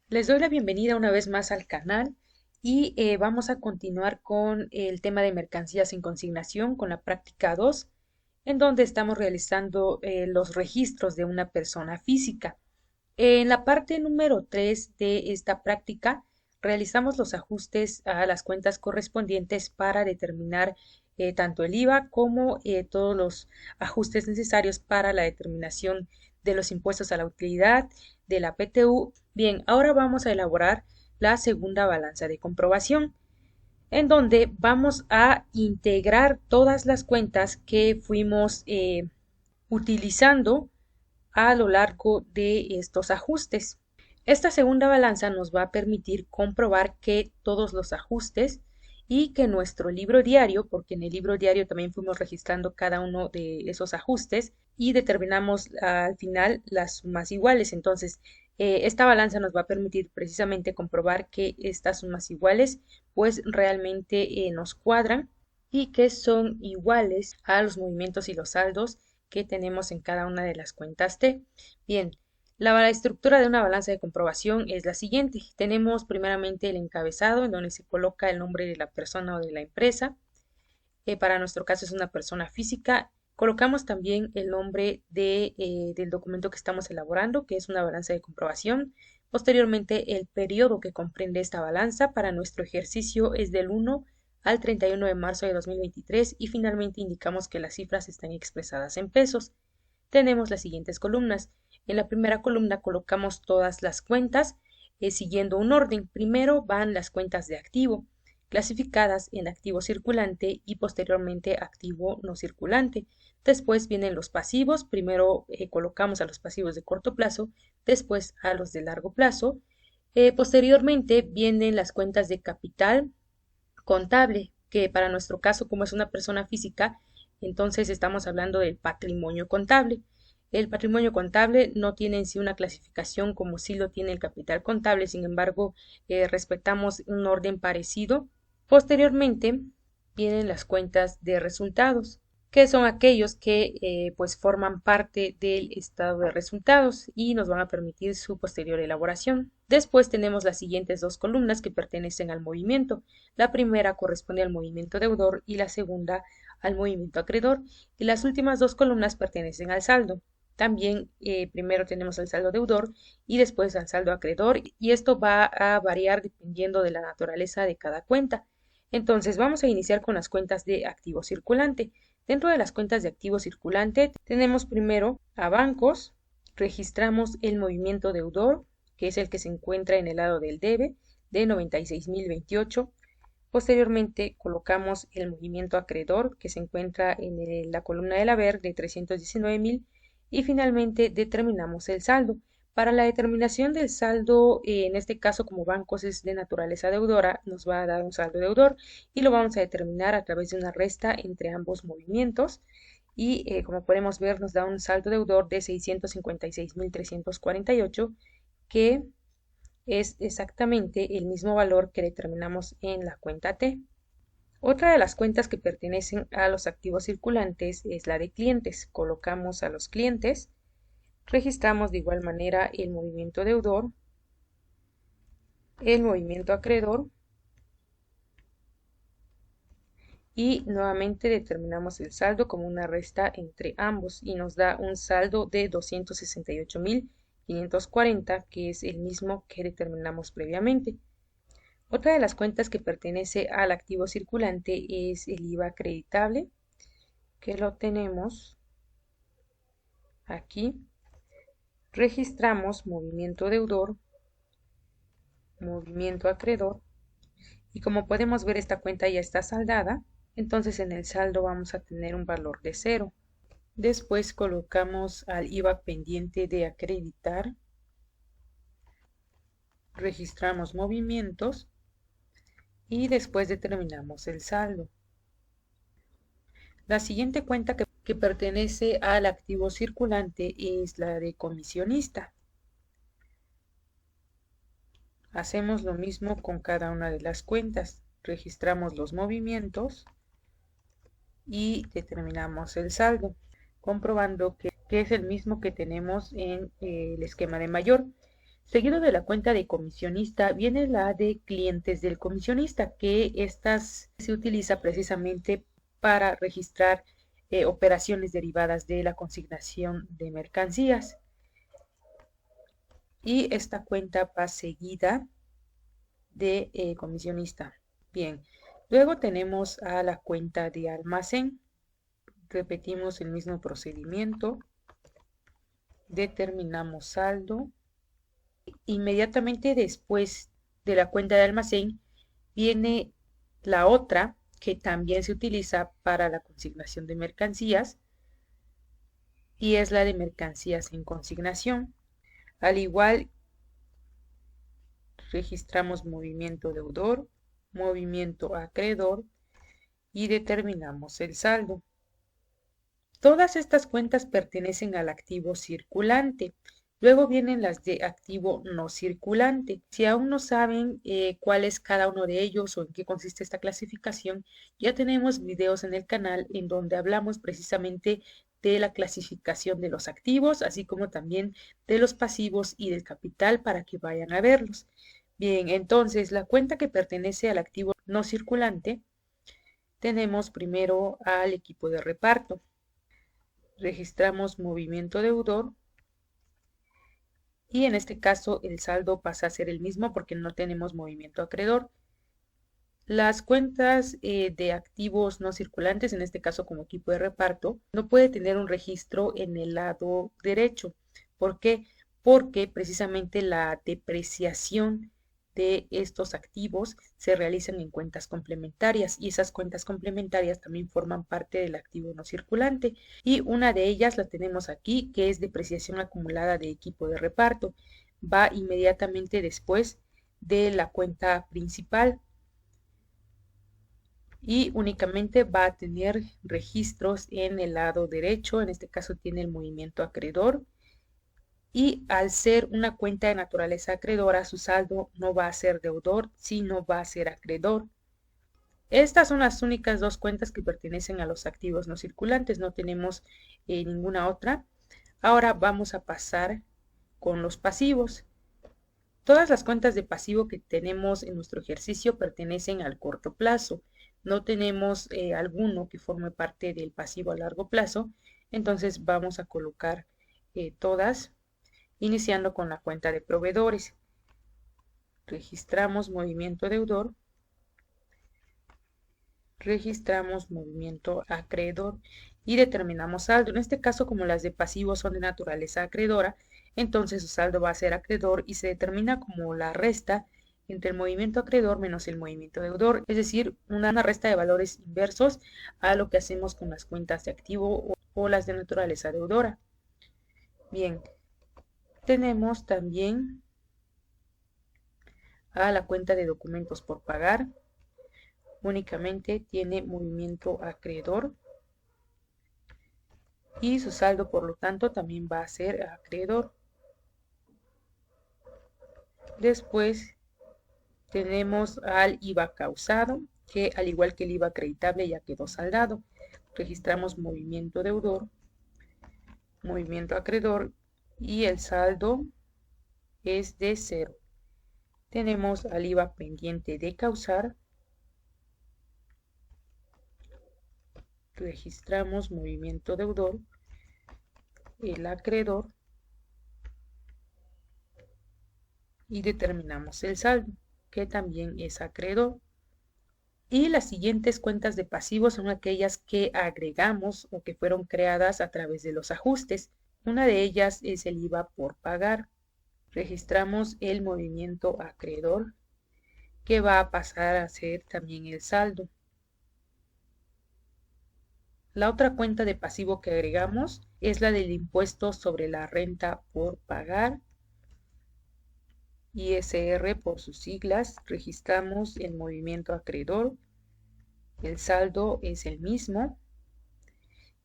Les doy la bienvenida una vez más al canal y vamos a continuar con el tema de mercancías en consignación con la práctica 2, en donde estamos realizando los registros de una persona física. En la parte número 3 de esta práctica realizamos los ajustes a las cuentas correspondientes para determinar tanto el IVA como todos los ajustes necesarios para la determinación de los impuestos a la utilidad, de la PTU. Bien, ahora vamos a elaborar la segunda balanza de comprobación, en donde vamos a integrar todas las cuentas que fuimos utilizando a lo largo de estos ajustes. Esta segunda balanza nos va a permitir comprobar que todos los ajustes y que nuestro libro diario, porque en el libro diario también fuimos registrando cada uno de esos ajustes y determinamos al final las sumas iguales. Entonces, esta balanza nos va a permitir precisamente comprobar que estas sumas iguales pues realmente nos cuadran y que son iguales a los movimientos y los saldos que tenemos en cada una de las cuentas T. Bien, la estructura de una balanza de comprobación es la siguiente. Tenemos primeramente el encabezado, en donde se coloca el nombre de la persona o de la empresa. Para nuestro caso es una persona física. Colocamos también el nombre del documento que estamos elaborando, que es una balanza de comprobación. Posteriormente, el periodo que comprende esta balanza para nuestro ejercicio es del 1 al 31 de marzo de 2023 y finalmente indicamos que las cifras están expresadas en pesos. Tenemos las siguientes columnas. En la primera columna colocamos todas las cuentas siguiendo un orden. Primero van las cuentas de activo, clasificadas en activo circulante y posteriormente activo no circulante. Después vienen los pasivos. Primero colocamos a los pasivos de corto plazo, después a los de largo plazo. Posteriormente vienen las cuentas de capital contable, que para nuestro caso, como es una persona física, entonces estamos hablando del patrimonio contable. El patrimonio contable no tiene en sí una clasificación como sí lo tiene el capital contable, sin embargo, respetamos un orden parecido. Posteriormente vienen las cuentas de resultados, que son aquellos que pues forman parte del estado de resultados y nos van a permitir su posterior elaboración. Después tenemos las siguientes dos columnas que pertenecen al movimiento. La primera corresponde al movimiento deudor y la segunda al movimiento acreedor, y las últimas dos columnas pertenecen al saldo. También primero tenemos el saldo deudor y después al saldo acreedor, y esto va a variar dependiendo de la naturaleza de cada cuenta. Entonces vamos a iniciar con las cuentas de activo circulante. Dentro de las cuentas de activo circulante tenemos primero a bancos, registramos el movimiento deudor, que es el que se encuentra en el lado del debe, de 96.028. Posteriormente colocamos el movimiento acreedor, que se encuentra en la columna del haber, de 319.000, y finalmente determinamos el saldo. Para la determinación del saldo, en este caso como bancos es de naturaleza deudora, nos va a dar un saldo deudor y lo vamos a determinar a través de una resta entre ambos movimientos. Y como podemos ver, nos da un saldo deudor de 656.348, que es exactamente el mismo valor que determinamos en la cuenta T. Otra de las cuentas que pertenecen a los activos circulantes es la de clientes. Colocamos a los clientes, registramos de igual manera el movimiento deudor, el movimiento acreedor y nuevamente determinamos el saldo como una resta entre ambos y nos da un saldo de 268.540, que es el mismo que determinamos previamente. Otra de las cuentas que pertenece al activo circulante es el IVA acreditable, que lo tenemos aquí. Registramos movimiento deudor, movimiento acreedor, y como podemos ver esta cuenta ya está saldada, entonces en el saldo vamos a tener un valor de 0. Después colocamos al IVA pendiente de acreditar, registramos movimientos y después determinamos el saldo. La siguiente cuenta que pertenece al activo circulante es la de comisionista. Hacemos lo mismo con cada una de las cuentas. Registramos los movimientos y determinamos el saldo, comprobando que es el mismo que tenemos en el esquema de mayor. Seguido de la cuenta de comisionista viene la de clientes del comisionista, que estas se utiliza precisamente para registrar operaciones derivadas de la consignación de mercancías. Y esta cuenta va seguida de comisionista. Bien, luego tenemos a la cuenta de almacén. Repetimos el mismo procedimiento. Determinamos saldo. Inmediatamente después de la cuenta de almacén viene la otra que también se utiliza para la consignación de mercancías y es la de mercancías en consignación. Al igual, registramos movimiento deudor, movimiento acreedor y determinamos el saldo. Todas estas cuentas pertenecen al activo circulante. Luego vienen las de activo no circulante. Si aún no saben cuál es cada uno de ellos o en qué consiste esta clasificación, ya tenemos videos en el canal en donde hablamos precisamente de la clasificación de los activos, así como también de los pasivos y del capital para que vayan a verlos. Bien, entonces la cuenta que pertenece al activo no circulante, tenemos primero al equipo de reparto. Registramos movimiento deudor y en este caso el saldo pasa a ser el mismo porque no tenemos movimiento acreedor. Las cuentas de activos no circulantes, en este caso como equipo de reparto, no puede tener un registro en el lado derecho. ¿Por qué? Porque precisamente la depreciación de estos activos se realizan en cuentas complementarias y esas cuentas complementarias también forman parte del activo no circulante y una de ellas la tenemos aquí, que es depreciación acumulada de equipo de reparto. Va inmediatamente después de la cuenta principal y únicamente va a tener registros en el lado derecho. En este caso tiene el movimiento acreedor y al ser una cuenta de naturaleza acreedora, su saldo no va a ser deudor, sino va a ser acreedor. Estas son las únicas dos cuentas que pertenecen a los activos no circulantes, no tenemos ninguna otra. Ahora vamos a pasar con los pasivos. Todas las cuentas de pasivo que tenemos en nuestro ejercicio pertenecen al corto plazo. No tenemos alguno que forme parte del pasivo a largo plazo, entonces vamos a colocar todas, iniciando con la cuenta de proveedores. Registramos movimiento deudor, registramos movimiento acreedor y determinamos saldo. En este caso, como las de pasivo son de naturaleza acreedora, entonces su saldo va a ser acreedor y se determina como la resta entre el movimiento acreedor menos el movimiento deudor, es decir, una resta de valores inversos a lo que hacemos con las cuentas de activo o las de naturaleza deudora. Bien, tenemos también a la cuenta de documentos por pagar. Únicamente tiene movimiento acreedor y su saldo por lo tanto también va a ser acreedor. Después tenemos al IVA causado, que al igual que el IVA acreditable ya quedó saldado. Registramos movimiento deudor, movimiento acreedor y el saldo es de 0. Tenemos al IVA pendiente de causar. Registramos movimiento deudor, el acreedor y determinamos el saldo, que también es acreedor. Y las siguientes cuentas de pasivos son aquellas que agregamos o que fueron creadas a través de los ajustes. Una de ellas es el IVA por pagar. Registramos el movimiento acreedor, que va a pasar a ser también el saldo. La otra cuenta de pasivo que agregamos es la del impuesto sobre la renta por pagar, ISR por sus siglas. Registramos el movimiento acreedor, el saldo es el mismo.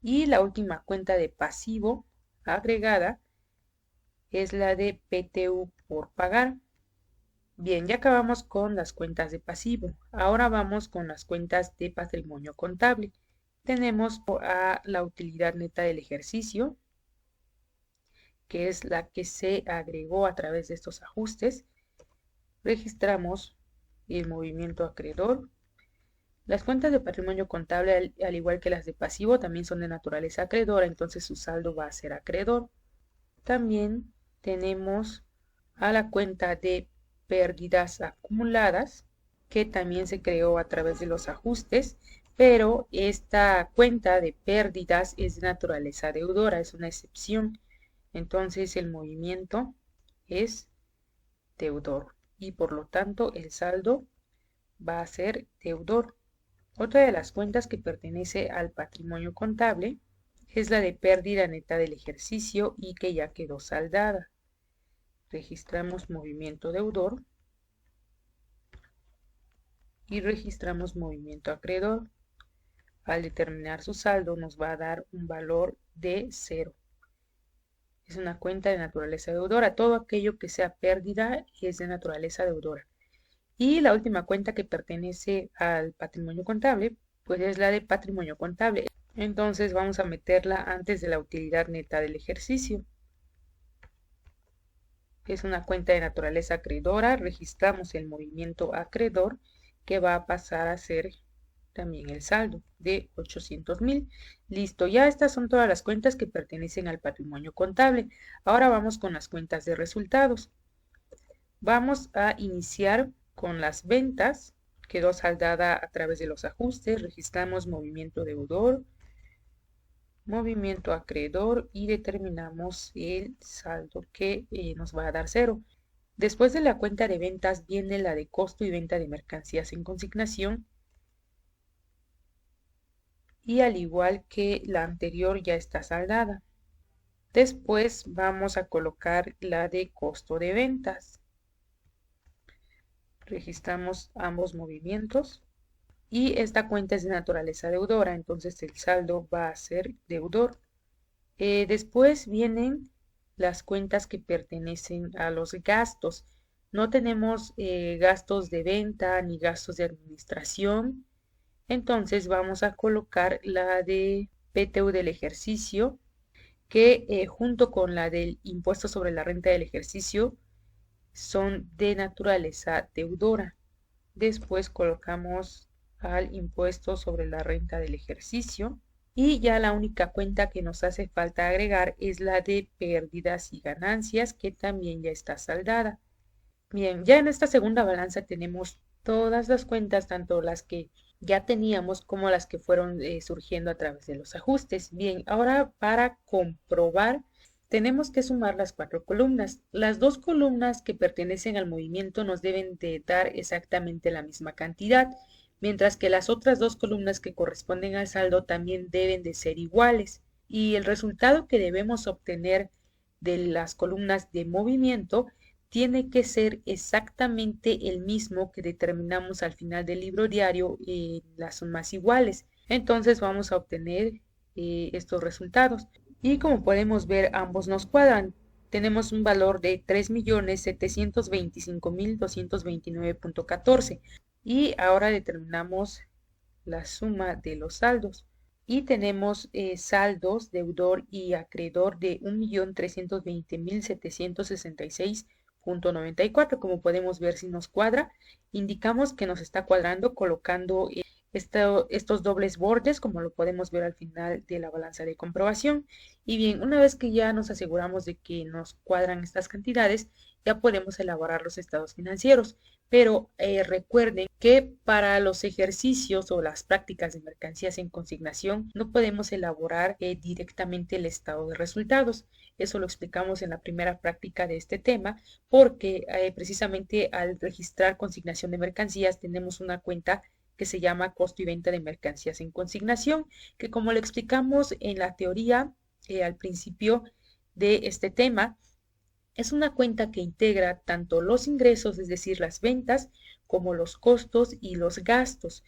Y la última cuenta de pasivo agregada es la de PTU por pagar. Bien, ya acabamos con las cuentas de pasivo. Ahora vamos con las cuentas de patrimonio contable. Tenemos a la utilidad neta del ejercicio, que es la que se agregó a través de estos ajustes. Registramos el movimiento acreedor. Las cuentas de patrimonio contable, al igual que las de pasivo, también son de naturaleza acreedora, entonces su saldo va a ser acreedor. También tenemos a la cuenta de pérdidas acumuladas, que también se creó a través de los ajustes, pero esta cuenta de pérdidas es de naturaleza deudora, es una excepción. Entonces el movimiento es deudor y por lo tanto el saldo va a ser deudor. Otra de las cuentas que pertenece al patrimonio contable es la de pérdida neta del ejercicio y que ya quedó saldada. Registramos movimiento deudor y registramos movimiento acreedor. Al determinar su saldo nos va a dar un valor de 0. Es una cuenta de naturaleza deudora. Todo aquello que sea pérdida es de naturaleza deudora. Y la última cuenta que pertenece al patrimonio contable, pues es la de patrimonio contable. Entonces vamos a meterla antes de la utilidad neta del ejercicio. Es una cuenta de naturaleza acreedora. Registramos el movimiento acreedor que va a pasar a ser también el saldo de 800,000. Listo, ya estas son todas las cuentas que pertenecen al patrimonio contable. Ahora vamos con las cuentas de resultados. Vamos a iniciar con las ventas. Quedó saldada a través de los ajustes. Registramos movimiento deudor, movimiento acreedor y determinamos el saldo que nos va a dar 0. Después de la cuenta de ventas viene la de costo y venta de mercancías en consignación. Y al igual que la anterior ya está saldada. Después vamos a colocar la de costo de ventas. Registramos ambos movimientos y esta cuenta es de naturaleza deudora, entonces el saldo va a ser deudor. Después vienen las cuentas que pertenecen a los gastos. No tenemos gastos de venta ni gastos de administración. Entonces vamos a colocar la de PTU del ejercicio, que junto con la del impuesto sobre la renta del ejercicio son de naturaleza deudora. Después colocamos al impuesto sobre la renta del ejercicio y ya la única cuenta que nos hace falta agregar es la de pérdidas y ganancias, que también ya está saldada. Bien, ya en esta segunda balanza tenemos todas las cuentas, tanto las que ya teníamos como las que fueron surgiendo a través de los ajustes. Bien, ahora para comprobar tenemos que sumar las 4 columnas. Las 2 columnas que pertenecen al movimiento nos deben de dar exactamente la misma cantidad, mientras que las otras 2 columnas que corresponden al saldo también deben de ser iguales. Y el resultado que debemos obtener de las columnas de movimiento tiene que ser exactamente el mismo que determinamos al final del libro diario en las sumas iguales. Entonces vamos a obtener estos resultados. Y como podemos ver, ambos nos cuadran. Tenemos un valor de 3.725.229.14. Y ahora determinamos la suma de los saldos. Y tenemos saldos deudor y acreedor de 1.320.766.94. Como podemos ver, si nos cuadra, indicamos que nos está cuadrando colocando estos dobles bordes, como lo podemos ver al final de la balanza de comprobación. Y bien, una vez que ya nos aseguramos de que nos cuadran estas cantidades, ya podemos elaborar los estados financieros. Pero recuerden que para los ejercicios o las prácticas de mercancías en consignación no podemos elaborar directamente el estado de resultados. Eso lo explicamos en la primera práctica de este tema, porque precisamente al registrar consignación de mercancías tenemos una cuenta que se llama costo y venta de mercancías en consignación, que como lo explicamos en la teoría al principio de este tema, es una cuenta que integra tanto los ingresos, es decir, las ventas, como los costos y los gastos.